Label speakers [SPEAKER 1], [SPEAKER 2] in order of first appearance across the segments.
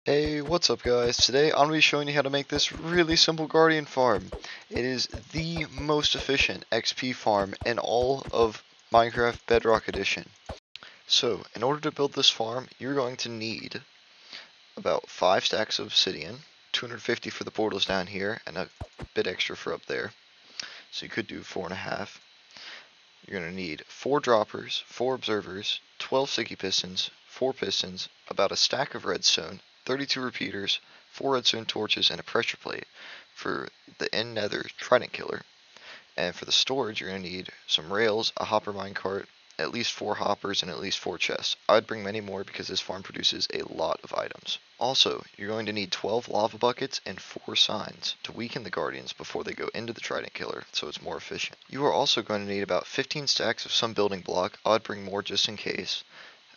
[SPEAKER 1] Hey, what's up guys? Today I'm going to be showing you how to make this really simple guardian farm. It is the most efficient XP farm in all of Minecraft Bedrock Edition. So, in order to build this farm, you're going to need about 5 stacks of obsidian, 250 for the portals down here, and a bit extra for up there. So you could do 4.5. You're going to need 4 droppers, 4 observers, 12 sticky pistons, 4 pistons, about a stack of redstone, 32 repeaters, 4 redstone torches, and a pressure plate for the end nether trident killer. And for the storage, you're going to need some rails, a hopper minecart, at least 4 hoppers, and at least 4 chests. I'd bring many more because this farm produces a lot of items. Also, you're going to need 12 lava buckets and 4 signs to weaken the guardians before they go into the trident killer, so it's more efficient. You are also going to need about 15 stacks of some building block. I'd bring more just in case.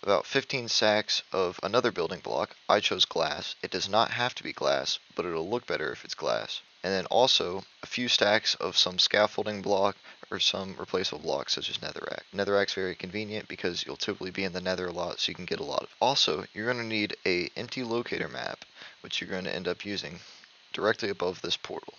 [SPEAKER 1] About 15 stacks of another building block. I chose glass. It does not have to be glass, but it'll look better if it's glass. And then also a few stacks of some scaffolding block or some replaceable blocks such as netherrack. Netherrack's very convenient because you'll typically be in the nether a lot, so you can get a lot of it. Also, you're going to need a empty locator map, which you're going to end up using directly above this portal.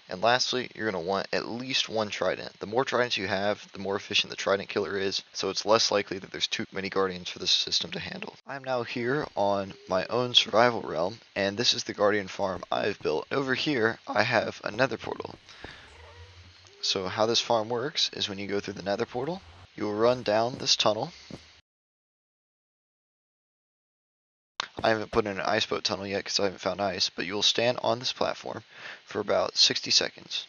[SPEAKER 1] And lastly, you're going to want at least 1 trident. The more tridents you have, the more efficient the trident killer is, so it's less likely that there's too many guardians for this system to handle. I'm now here on my own survival realm, and this is the guardian farm I've built. Over here, I have a nether portal. So how this farm works is when you go through the nether portal, you will run down this tunnel. I haven't put in an ice boat tunnel yet because I haven't found ice, but you'll stand on this platform for about 60 seconds.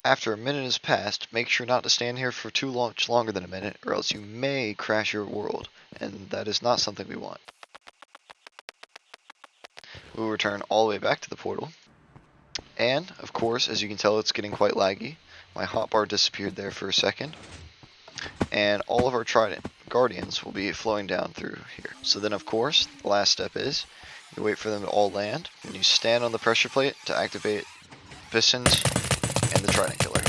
[SPEAKER 1] After a minute has passed, make sure not to stand here for too much longer than a minute, or else you may crash your world, and that is not something we want. We'll return all the way back to the portal, and, of course, as you can tell, it's getting quite laggy. My hotbar disappeared there for a second, and all of our trident guardians will be flowing down through here. So then, of course, the last step is you wait for them to all land, and you stand on the pressure plate to activate pistons and the trident killer.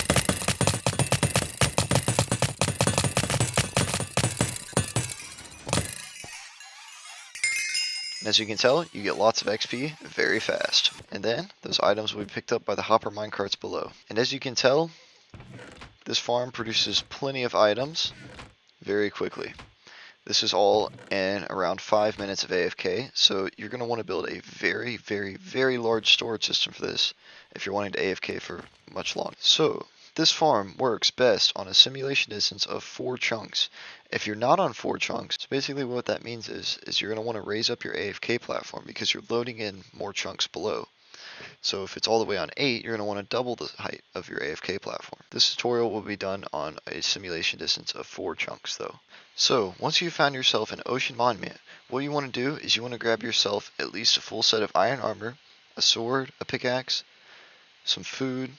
[SPEAKER 1] And as you can tell, you get lots of XP very fast. And then, those items will be picked up by the hopper minecarts below. And as you can tell, this farm produces plenty of items very quickly. This is all in around 5 minutes of AFK, so you're going to want to build a very, very, very large storage system for this if you're wanting to AFK for much longer. So, this farm works best on a simulation distance of 4 chunks. If you're not on 4 chunks, so basically what that means is you're going to want to raise up your AFK platform because you're loading in more chunks below. So if it's all the way on 8, you're going to want to double the height of your AFK platform. This tutorial will be done on a simulation distance of 4 chunks though. So once you've found yourself an ocean monument, what you want to do is you want to grab yourself at least a full set of iron armor, a sword, a pickaxe, some food,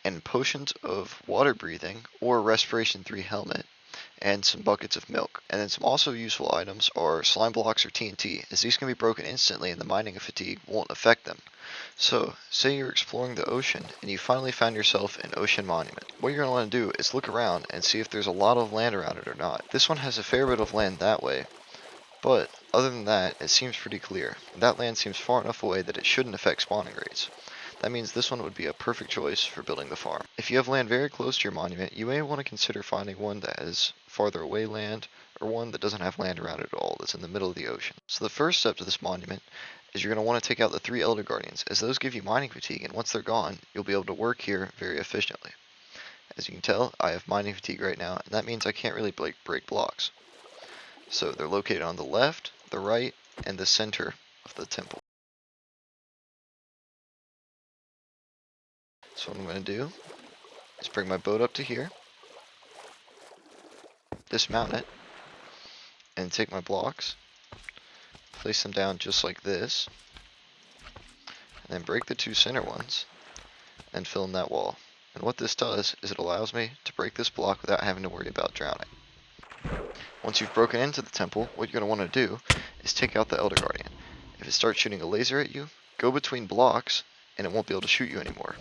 [SPEAKER 1] and potions of water breathing or respiration 3 helmet, and some buckets of milk. And then some also useful items are slime blocks or TNT, as these can be broken instantly and the mining fatigue won't affect them. So, say you're exploring the ocean and you finally found yourself an ocean monument. What you're going to want to do is look around and see if there's a lot of land around it or not. This one has a fair bit of land that way, but other than that, it seems pretty clear. That land seems far enough away that it shouldn't affect spawning rates. That means this one would be a perfect choice for building the farm. If you have land very close to your monument, you may want to consider finding one that has farther away land, or one that doesn't have land around it at all, that's in the middle of the ocean. So the first step to this monument is you're going to want to take out the 3 Elder Guardians, as those give you mining fatigue, and once they're gone, you'll be able to work here very efficiently. As you can tell, I have mining fatigue right now, and that means I can't really break blocks. So they're located on the left, the right, and the center of the temple. So what I'm going to do is bring my boat up to here, dismount it, and take my blocks, place them down just like this, and then break the 2 center ones, and fill in that wall. And what this does is it allows me to break this block without having to worry about drowning. Once you've broken into the temple, what you're going to want to do is take out the Elder Guardian. If it starts shooting a laser at you, go between blocks, and it won't be able to shoot you anymore.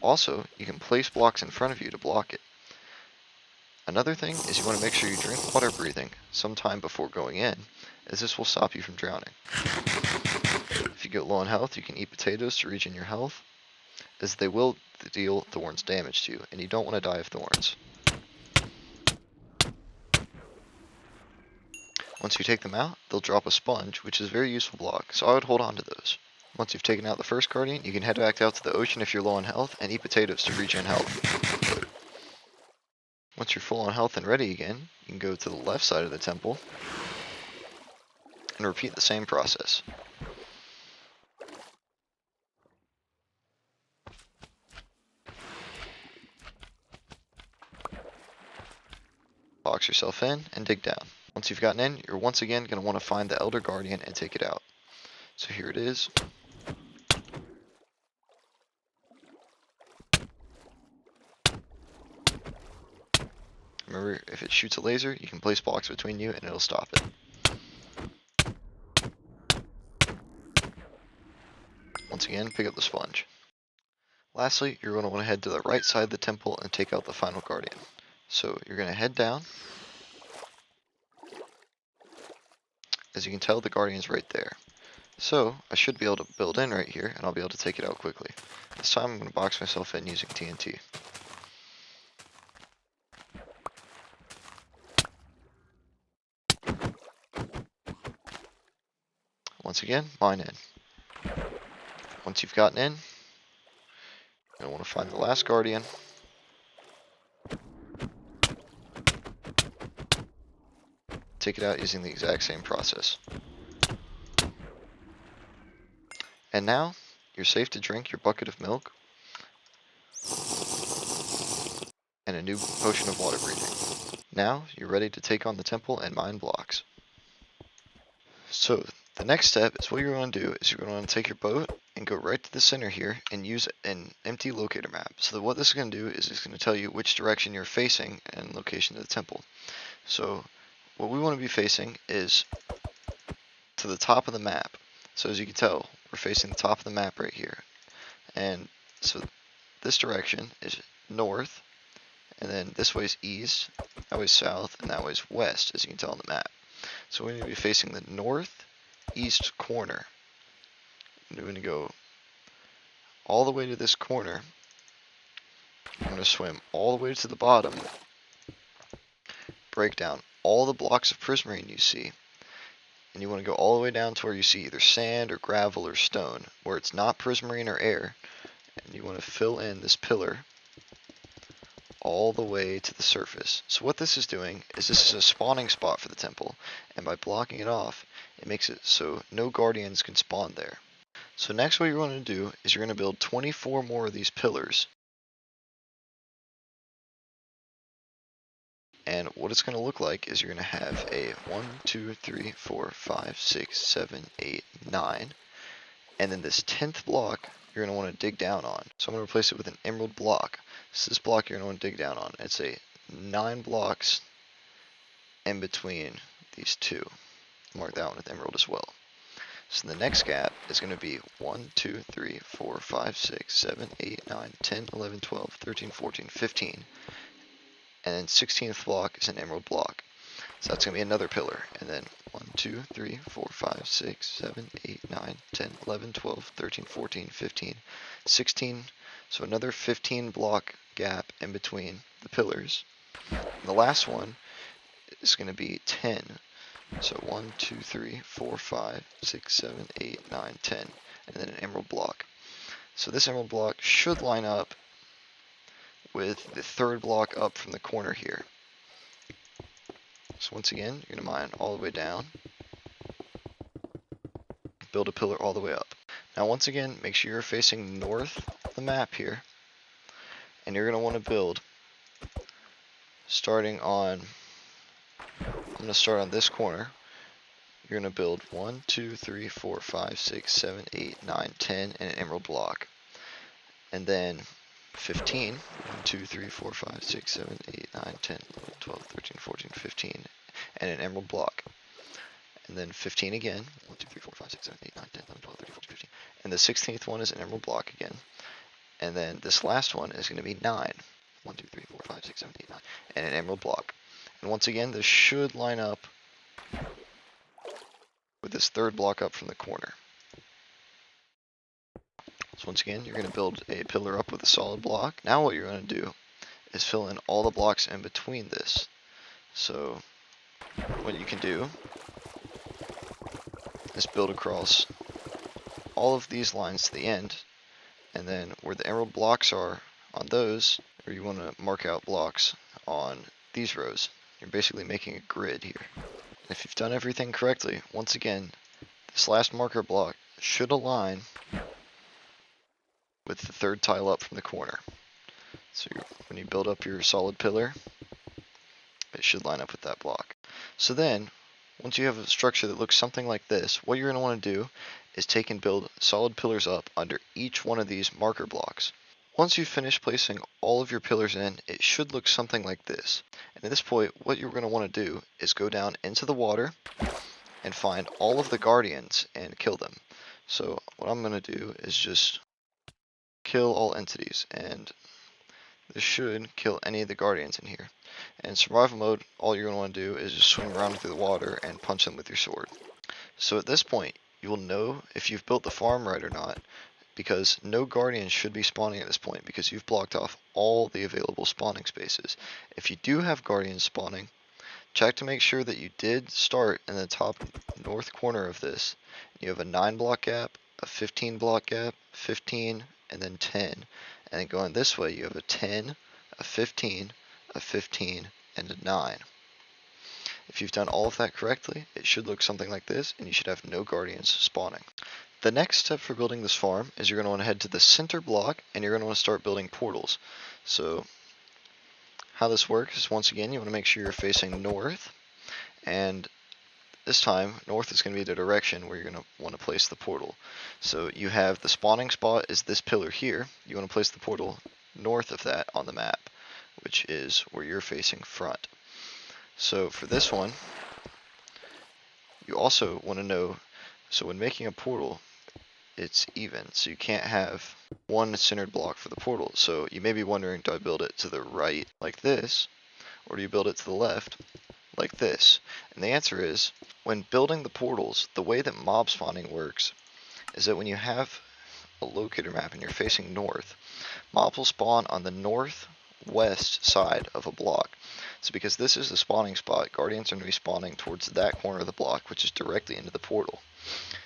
[SPEAKER 1] Also, you can place blocks in front of you to block it. Another thing is you want to make sure you drink water breathing sometime before going in, as this will stop you from drowning. If you get low on health, you can eat potatoes to regen your health, as they will deal thorns damage to you, and you don't want to die of thorns. Once you take them out, they'll drop a sponge, which is a very useful block, so I would hold on to those. Once you've taken out the first guardian, you can head back out to the ocean if you're low on health, and eat potatoes to regen health. Once you're full on health and ready again, you can go to the left side of the temple, and repeat the same process. Box yourself in, and dig down. Once you've gotten in, you're once again going to want to find the Elder Guardian and take it out. So here it is. Remember, if it shoots a laser, you can place blocks between you and it'll stop it. Once again, pick up the sponge. Lastly, you're going to want to head to the right side of the temple and take out the final guardian. So you're going to head down. As you can tell, the guardian's right there. So I should be able to build in right here, and I'll be able to take it out quickly. This time I'm going to box myself in using TNT. Once again, mine in. Once you've gotten in, you're going to want to find the last guardian. Take it out using the exact same process. And now, you're safe to drink your bucket of milk and a new potion of water breathing. Now, you're ready to take on the temple and mine blocks. So, the next step is what you're going to do is you're going to want to take your boat and go right to the center here and use an empty locator map. So that what this is going to do is it's going to tell you which direction you're facing and location of the temple. So, what we want to be facing is to the top of the map. So as you can tell, we're facing the top of the map right here. And so this direction is north, and then this way is east, that way is south, and that way is west, as you can tell on the map. So we're going to be facing the northeast corner. We're going to go all the way to this corner. I'm going to swim all the way to the bottom, break down all the blocks of prismarine you see, and you want to go all the way down to where you see either sand or gravel or stone, where it's not prismarine or air, and you want to fill in this pillar all the way to the surface. So what this is doing is this is a spawning spot for the temple, and by blocking it off, it makes it so no guardians can spawn there. So next what you're going to do is you're going to build 24 more of these pillars. And what it's going to look like is you're going to have a 1, 2, 3, 4, 5, 6, 7, 8, 9. And then this 10th block you're going to want to dig down on. So I'm going to replace it with an emerald block. So this block you're going to want to dig down on. It's a 9 blocks in between these two. Mark that one with emerald as well. So the next gap is going to be 1, 2, 3, 4, 5, 6, 7, 8, 9, 10, 11, 12, 13, 14, 15. And then 16th block is an emerald block. So that's going to be another pillar. And then 1, 2, 3, 4, 5, 6, 7, 8, 9, 10, 11, 12, 13, 14, 15, 16. So another 15 block gap in between the pillars. And the last one is going to be 10. So 1, 2, 3, 4, 5, 6, 7, 8, 9, 10. And then an emerald block. So this emerald block should line up with the third block up from the corner here. So once again, you're going to mine all the way down, build a pillar all the way up. Now once again, make sure you're facing north of the map here, and you're going to want to build starting on, I'm going to start on this corner. You're going to build 1, 2, 3, 4, 5, 6, 7, 8, 9, 10, and an emerald block. And then 15, 1, 2, 3, 4, 5, 6, 7, 8, 9, 10, 11, 12, 13, 14, 15, and an emerald block. And then 15 again, 1, 2, 3, 4, 5, 6, 7, 8, 9, 10, 11, 12, 13, 14, 15. And the 16th one is an emerald block again. And then this last one is going to be 9. 1, 2, 3, 4, 5, 6, 7, 8, 9, and an emerald block. And once again, this should line up with this third block up from the corner. So once again, you're going to build a pillar up with a solid block. Now what you're going to do is fill in all the blocks in between this. So what you can do is build across all of these lines to the end, and then where the emerald blocks are on those, or you want to mark out blocks on these rows, you're basically making a grid here. If you've done everything correctly, once again, this last marker block should align with the third tile up from the corner. So when you build up your solid pillar, it should line up with that block. So then, once you have a structure that looks something like this, what you're going to want to do is take and build solid pillars up under each one of these marker blocks. Once you've finished placing all of your pillars in, it should look something like this. And at this point, what you're going to want to do is go down into the water and find all of the guardians and kill them. So what I'm going to do is just kill all entities, and this should kill any of the guardians in here. And in survival mode, all you're going to want to do is just swim around through the water and punch them with your sword. So at this point, you will know if you've built the farm right or not, because no guardians should be spawning at this point because you've blocked off all the available spawning spaces. If you do have guardians spawning, check to make sure that you did start in the top north corner of this. You have a 9 block gap, a 15 block gap, 15, and then 10. And then going this way, you have a 10, a 15, a 15, and a 9. If you've done all of that correctly, it should look something like this, and you should have no guardians spawning. The next step for building this farm is you're going to want to head to the center block, and you're going to want to start building portals. So how this works is, once again, you want to make sure you're facing north, and this time north is going to be the direction where you're going to want to place the portal. So you have the spawning spot is this pillar here. You want to place the portal north of that on the map, which is where you're facing front. So for this one, you also want to know, so when making a portal, it's even, so you can't have one centered block for the portal. So you may be wondering, do I build it to the right like this, or do you build it to the left like this? And the answer is, when building the portals, the way that mob spawning works is that when you have a locator map and you're facing north, mobs will spawn on the northwest side of a block. So because this is the spawning spot, guardians are going to be spawning towards that corner of the block, which is directly into the portal.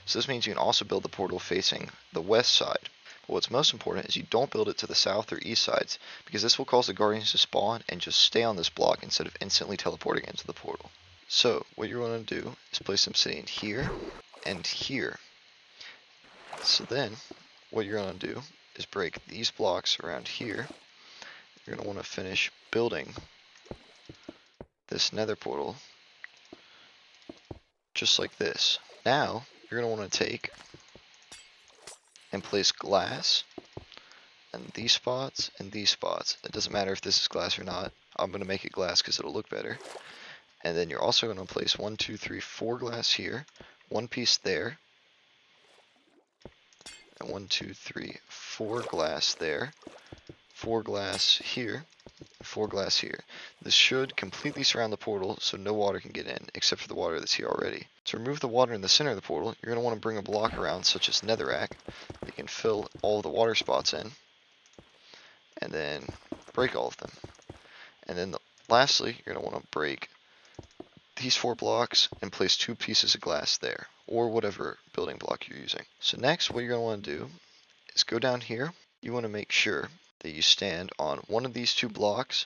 [SPEAKER 1] So this means you can also build the portal facing the west side. But what's most important is you don't build it to the south or east sides, because this will cause the guardians to spawn and just stay on this block instead of instantly teleporting into the portal. So what you're going to do is place obsidian here and here. So then what you're going to do is break these blocks around here. You're going to want to finish building this nether portal just like this. Now you're going to want to take and place glass in these spots and these spots. It doesn't matter if this is glass or not. I'm going to make it glass because it'll look better. And then you're also going to place 1, 2, 3, 4 glass here, one piece there, and 1, 2, 3, 4 glass there, 4 glass here, 4 glass here. This should completely surround the portal so no water can get in, except for the water that's here already. To remove the water in the center of the portal, you're going to want to bring a block around, such as netherrack, that you can fill all the water spots in, and then break all of them. And then lastly, you're going to want to break these 4 blocks and place 2 pieces of glass there, or whatever building block you're using. So next, what you're going to want to do is go down here. You want to make sure that you stand on one of these 2 blocks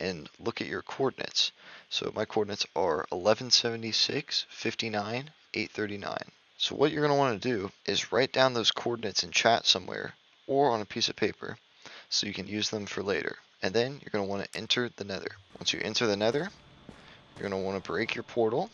[SPEAKER 1] and look at your coordinates. So my coordinates are 1176, 59, 839. So what you're going to want to do is write down those coordinates in chat somewhere or on a piece of paper so you can use them for later. And then you're going to want to enter the nether. Once you enter the nether, you're going to want to break your portal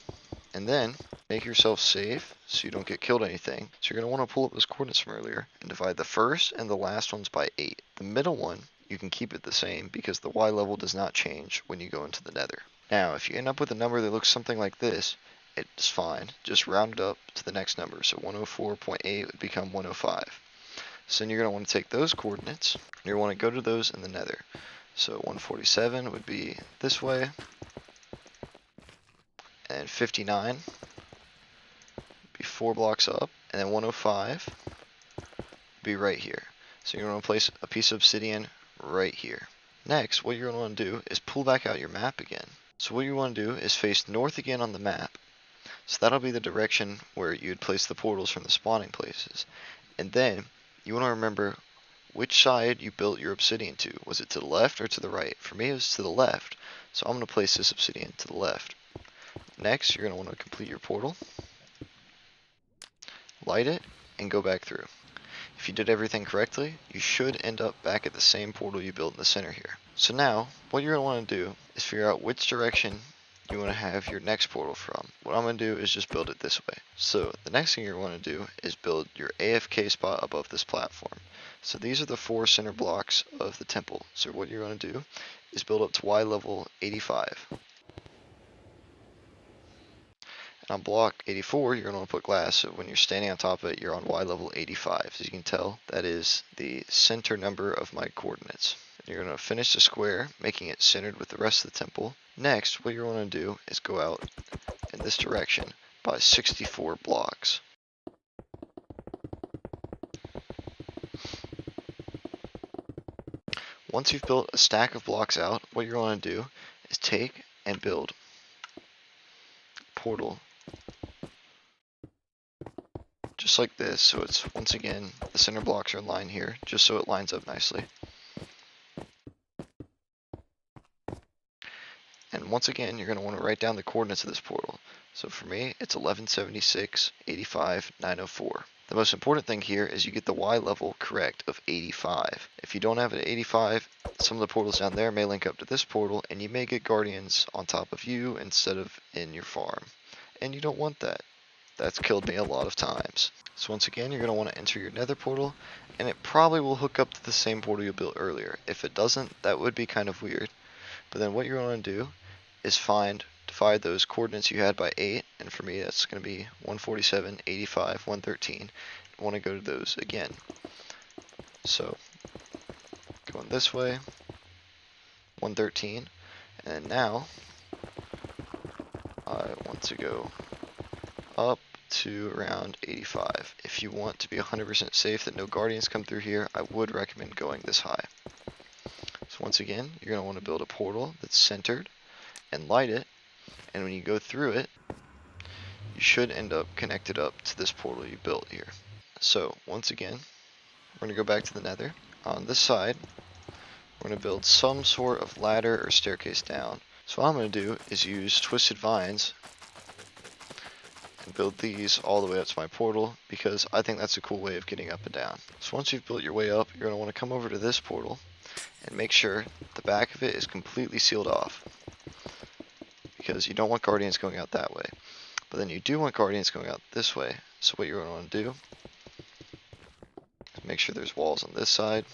[SPEAKER 1] and then make yourself safe so you don't get killed anything. So you're going to want to pull up those coordinates from earlier and divide the first and the last ones by 8. The middle one, you can keep it the same because the Y level does not change when you go into the nether. Now, if you end up with a number that looks something like this, it's fine. Just round it up to the next number. So 104.8 would become 105. So then you're going to want to take those coordinates, and you're going to want to go to those in the nether. So 147 would be this way, and 59 would be 4 blocks up, and then 105 would be right here. So you're going to place a piece of obsidian right here. Next, what you're going to want to do is pull back out your map again. So what you want to do is face north again on the map. So that'll be the direction where you'd place the portals from the spawning places. And then you want to remember which side you built your obsidian to. Was it to the left or to the right? For me, it was to the left. So I'm going to place this obsidian to the left. Next, you're going to want to complete your portal, light it, and go back through. If you did everything correctly, you should end up back at the same portal you built in the center here. So now, what you're going to want to do is figure out which direction you want to have your next portal from. What I'm going to do is just build it this way. So the next thing you're going to do is build your AFK spot above this platform. So these are the 4 center blocks of the temple. So what you're going to do is build up to Y level 85. And on block 84, you're going to want to put glass, so when you're standing on top of it, you're on Y level 85. As you can tell, that is the center number of my coordinates. And you're going to finish the square, making it centered with the rest of the temple. Next, what you're going to do is go out in this direction by 64 blocks. Once you've built a stack of blocks out, what you're going to do is take and build a portal just like this, so it's once again the center blocks are in line here, just so it lines up nicely. And once again, you're going to want to write down the coordinates of this portal. So for me, it's 1176, 85, 904. The most important thing here is you get the Y level correct of 85. If you don't have it at 85, some of the portals down there may link up to this portal, and you may get guardians on top of you instead of in your farm. And you don't want that. That's killed me a lot of times. So once again, you're going to want to enter your nether portal, and it probably will hook up to the same portal you built earlier. If it doesn't, that would be kind of weird. But then what you're going to do is divide those coordinates you had by 8, and for me that's going to be 147, 85, 113. I want to go to those again. So going this way, 113, and now I want to go up to around 85. If you want to be 100% safe that no guardians come through here, I would recommend going this high. So once again, you're going to want to build a portal that's centered and light it, and when you go through it, you should end up connected up to this portal you built here. So once again, we're going to go back to the nether. On this side, we're going to build some sort of ladder or staircase down. So what I'm going to do is use twisted vines and build these all the way up to my portal, because I think that's a cool way of getting up and down. So once you've built your way up, you're going to want to come over to this portal and make sure the back of it is completely sealed off, because you don't want guardians going out that way. But then you do want guardians going out this way. So what you're going to want to do is make sure there's walls on this side.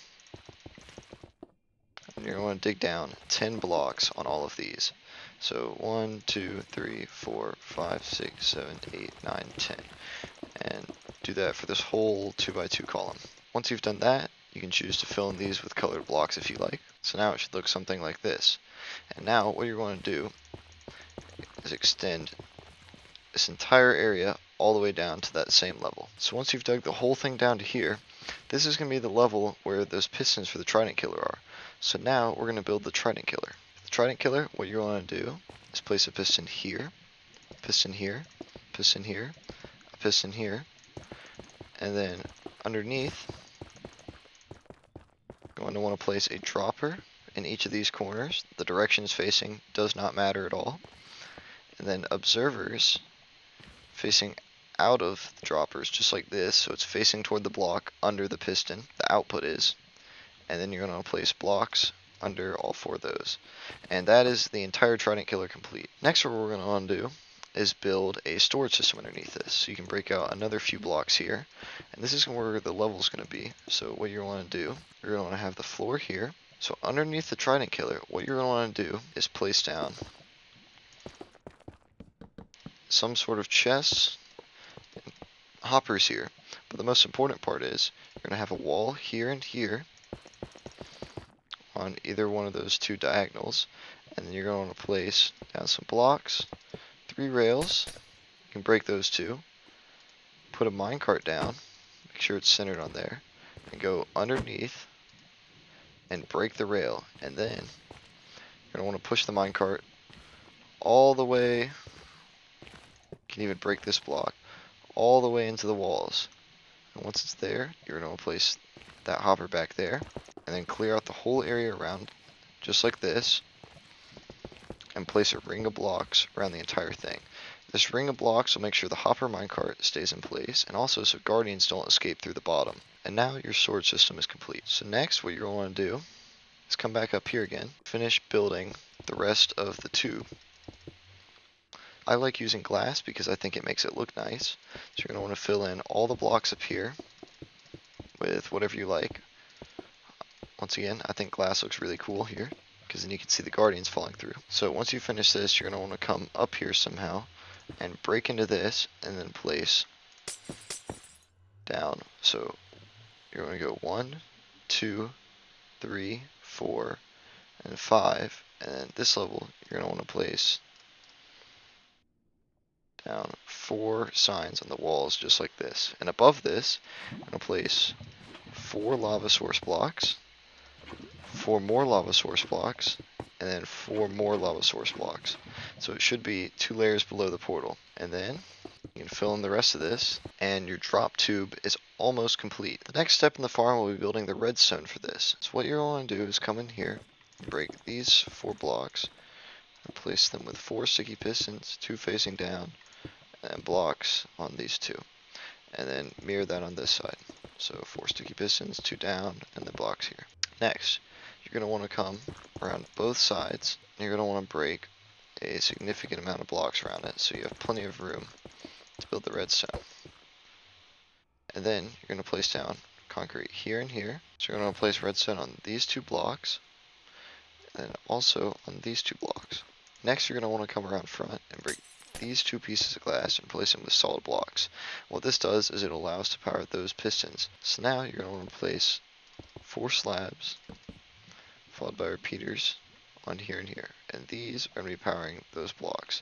[SPEAKER 1] And you're going to dig down 10 blocks on all of these. So 1, 2, 3, 4, 5, 6, 7, 8, 9, 10. And do that for this whole 2x2 column. Once you've done that, you can choose to fill in these with colored blocks if you like. So now it should look something like this. And now what you're going to do is extend this entire area all the way down to that same level. So once you've dug the whole thing down to here, this is going to be the level where those pistons for the trident killer are. So now we're going to build the trident killer. The trident killer, what you're going to do is place a piston here, piston here, piston here, a piston here, and then underneath, you're going to want to place a dropper in each of these corners. The directions facing does not matter at all. And then observers facing out of the droppers, just like this, so it's facing toward the block under the piston, the output is. And then you're going to place blocks under all 4 of those. And that is the entire trident killer complete. Next, what we're going to want to do is build a storage system underneath this. So you can break out another few blocks here, and this is where the level is going to be. So what you want to do, you're going to want to have the floor here. So underneath the trident killer, what you're going to want to do is place down some sort of chests, hoppers here. But the most important part is you're going to have a wall here and here on either one of those two diagonals, and then you're going to want to place down some blocks, 3 rails. You can break those two, put a minecart down, make sure it's centered on there, and go underneath and break the rail, and then you're going to want to push the minecart all the way, you can even break this block, all the way into the walls. And once it's there, you're going to place that hopper back there, and then clear out the whole area around, just like this, and place a ring of blocks around the entire thing. This ring of blocks will make sure the hopper minecart stays in place, and also so guardians don't escape through the bottom. And now your sword system is complete. So next, what you're going to want to do is come back up here again, finish building the rest of the tube. I like using glass because I think it makes it look nice. So you're going to want to fill in all the blocks up here with whatever you like. Once again, I think glass looks really cool here, because then you can see the guardians falling through. So once you finish this, you're going to want to come up here somehow and break into this, and then place down. So you're going to go 1, 2, 3, 4, and 5, and then this level you're going to want to place down 4 signs on the walls just like this. And above this, I'm going to place 4 lava source blocks, 4 more lava source blocks, and then 4 more lava source blocks. So it should be 2 layers below the portal. And then you can fill in the rest of this, and your drop tube is almost complete. The next step in the farm will be building the redstone for this. So what you're going to do is come in here, break these 4 blocks, replace them with 4 sticky pistons, 2 facing down, and blocks on these 2. And then mirror that on this side. So 4 sticky pistons, 2 down, and the blocks here. Next, you're going to want to come around both sides, and you're going to want to break a significant amount of blocks around it so you have plenty of room to build the redstone. And then you're going to place down concrete here and here. So you're going to place redstone on these 2 blocks, and then also on these 2 blocks. Next, you're going to want to come around front and break these 2 pieces of glass and place them with solid blocks. What this does is it allows to power those pistons. So now you're going to want to place 4 slabs, followed by repeaters on here and here. And these are going to be powering those blocks.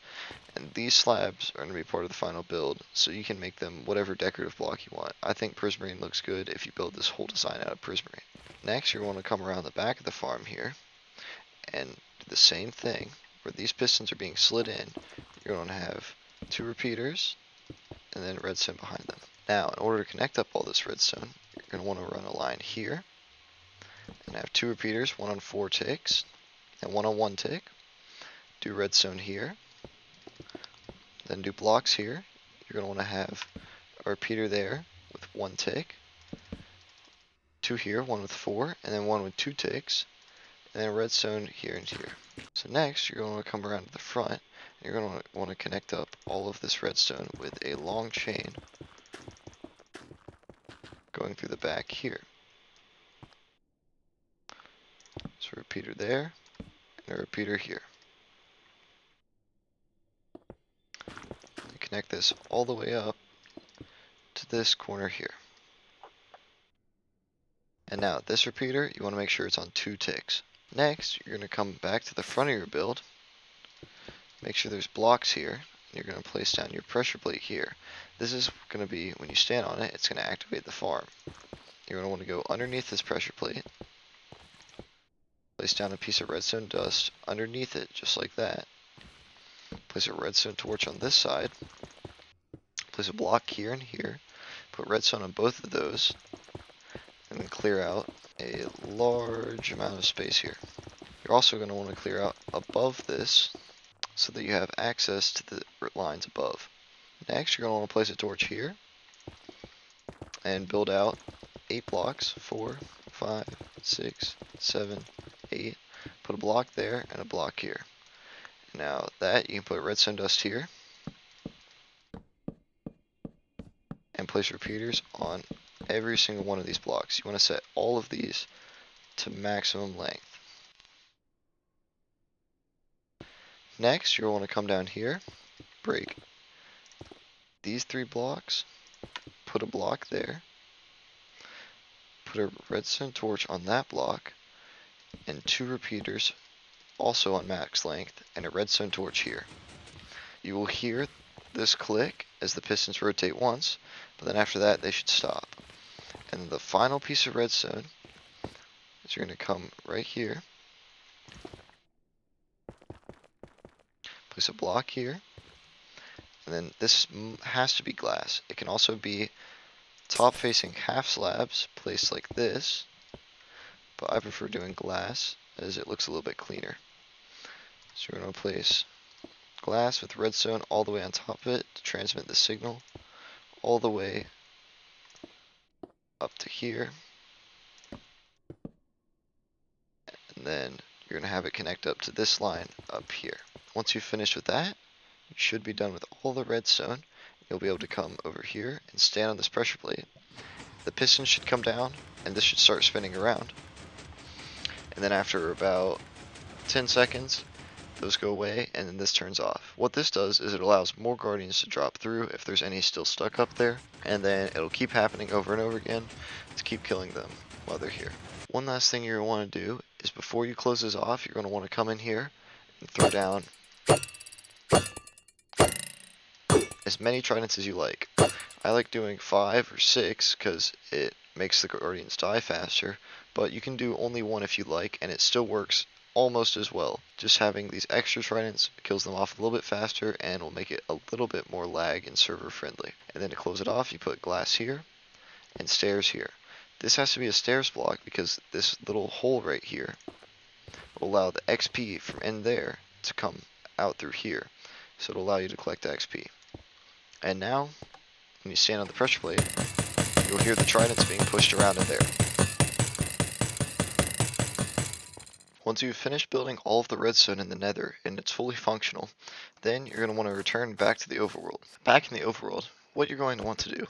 [SPEAKER 1] And these slabs are going to be part of the final build, so you can make them whatever decorative block you want. I think prismarine looks good if you build this whole design out of prismarine. Next, you're going to come around the back of the farm here and do the same thing. Where these pistons are being slid in, you're going to have 2 repeaters and then redstone behind them. Now, in order to connect up all this redstone, you're going to want to run a line here and have 2 repeaters, 1 on 4 ticks and 1 on 1 tick. Do redstone here, then do blocks here. You're going to want to have a repeater there with 1 tick, 2 here, 1 with 4, and then 1 with 2 ticks, and then redstone here and here. So next, you're going to come around to the front, and you're going to want to connect up all of this redstone with a long chain going through the back here. So a repeater there, and a repeater here. And connect this all the way up to this corner here. And now this repeater, you want to make sure it's on 2 ticks. Next, you're going to come back to the front of your build, make sure there's blocks here, and you're going to place down your pressure plate here. This is going to be, when you stand on it, it's going to activate the farm. You're going to want to go underneath this pressure plate, place down a piece of redstone dust underneath it, just like that. Place a redstone torch on this side, place a block here and here, put redstone on both of those, and then clear out a large amount of space here. You're also going to want to clear out above this so that you have access to the lines above. Next, you're going to want to place a torch here and build out 8 blocks, 4, 5, 6, 7, 8. Put a block there and a block here. Now that, you can put redstone dust here and place repeaters on every single one of these blocks. You want to set all of these to maximum length. Next, you'll want to come down here, break these 3 blocks, put a block there, put a redstone torch on that block, and 2 repeaters, also on max length, and a redstone torch here. You will hear this click as the pistons rotate once, but then after that they should stop. And the final piece of redstone is you're going to come right here, place a block here, and then this has to be glass. It can also be top facing half slabs placed like this, but I prefer doing glass as it looks a little bit cleaner. So we're going to place glass with redstone all the way on top of it to transmit the signal all the way up to here, and then you're going to have it connect up to this line up here. Once you finish with that, you should be done with all the redstone. You'll be able to come over here and stand on this pressure plate. The piston should come down and this should start spinning around. And then after about 10 seconds, those go away and then this turns off. What this does is it allows more guardians to drop through if there's any still stuck up there, and then it'll keep happening over and over again to keep killing them while they're here. One last thing you're going to want to do is before you close this off, you're going to want to come in here and throw down as many tridents as you like. I like doing 5 or 6 because it makes the guardians die faster, but you can do only 1 if you like, and it still works almost as well. Just having these extra tridents kills them off a little bit faster and will make it a little bit more lag and server friendly. And then to close it off, you put glass here and stairs here. This has to be a stairs block because this little hole right here will allow the XP from in there to come out through here. So it'll allow you to collect XP. And now, when you stand on the pressure plate, you'll hear the tridents being pushed around in there. Once you've finished building all of the redstone in the nether and it's fully functional, then you're going to want to return back to the overworld. Back in the overworld, what you're going to want to do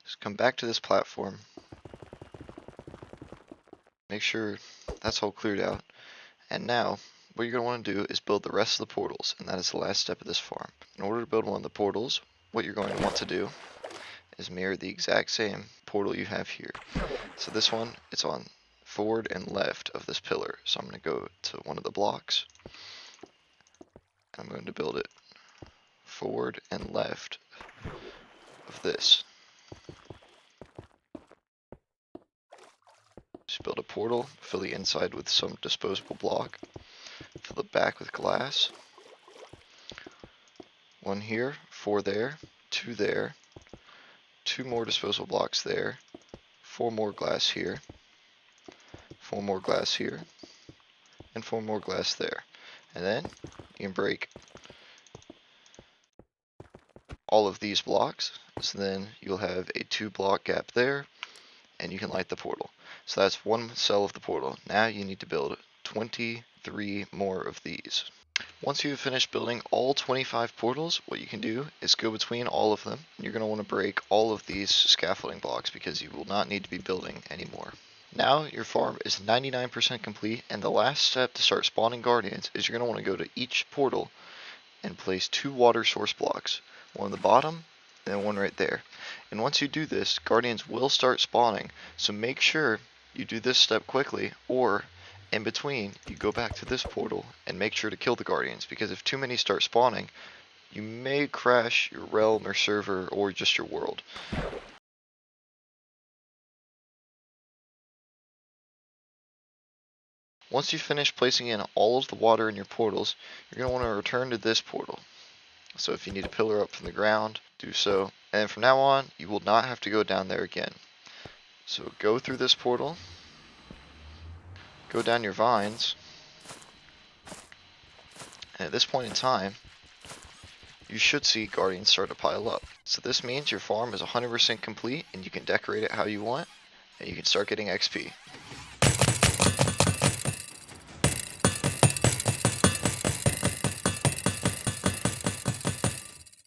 [SPEAKER 1] is come back to this platform, make sure that's all cleared out, and now what you're going to want to do is build the rest of the portals, and that is the last step of this farm. In order to build one of the portals, what you're going to want to do is mirror the exact same portal you have here. So this one, it's on forward and left of this pillar. So I'm going to go to one of the blocks. I'm going to build it forward and left of this. Just build a portal, fill the inside with some disposable block, fill the back with glass. 1 here, 4 there, 2 there, 2 more disposable blocks there, 4 more glass here, 4 more glass here, and 4 more glass there. And then you can break all of these blocks, so then you'll have a 2 block gap there, and you can light the portal. So that's 1 cell of the portal. Now you need to build 23 more of these. Once you've finished building all 25 portals, what you can do is go between all of them. You're going to want to break all of these scaffolding blocks because you will not need to be building anymore. Now your farm is 99% complete, and the last step to start spawning guardians is you're going to want to go to each portal and place 2 water source blocks. 1 on the bottom and 1 right there. And once you do this, guardians will start spawning, so make sure you do this step quickly, or in between, you go back to this portal and make sure to kill the guardians, because if too many start spawning, you may crash your realm or server or just your world. Once you finish placing in all of the water in your portals, you're going to want to return to this portal. So if you need a pillar up from the ground, do so. And from now on, you will not have to go down there again. So go through this portal, go down your vines, and at this point in time, you should see guardians start to pile up. So this means your farm is 100% complete and you can decorate it how you want, and you can start getting XP.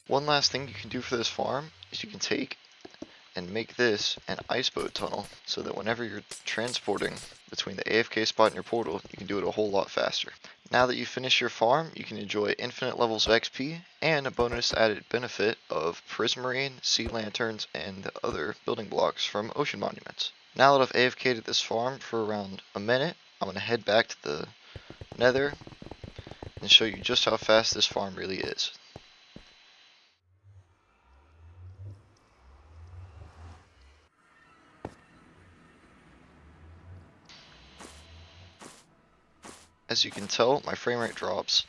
[SPEAKER 1] One last thing you can do for this farm is you can take and make this an ice boat tunnel so that whenever you're transporting between the AFK spot and your portal, you can do it a whole lot faster. Now that you've finished your farm, you can enjoy infinite levels of XP and a bonus added benefit of prismarine, sea lanterns, and other building blocks from ocean monuments. Now that I've AFK'd at this farm for around a minute, I'm going to head back to the nether and show you just how fast this farm really is. As you can tell, my frame rate drops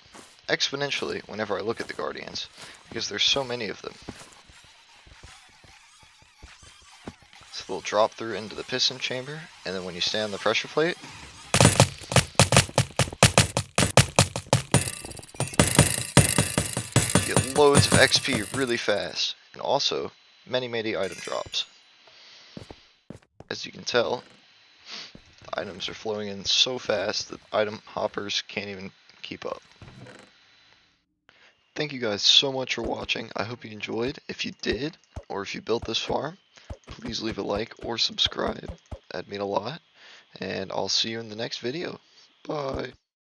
[SPEAKER 1] exponentially whenever I look at the guardians, because there's so many of them. So they'll drop through into the piston chamber, and then when you stand on the pressure plate, you get loads of XP really fast, and also many item drops. As you can tell, the items are flowing in so fast that item hoppers can't even keep up. Thank you guys so much for watching. I hope you enjoyed. If you did, or if you built this farm, please leave a like or subscribe. That'd mean a lot. And I'll see you in the next video. Bye.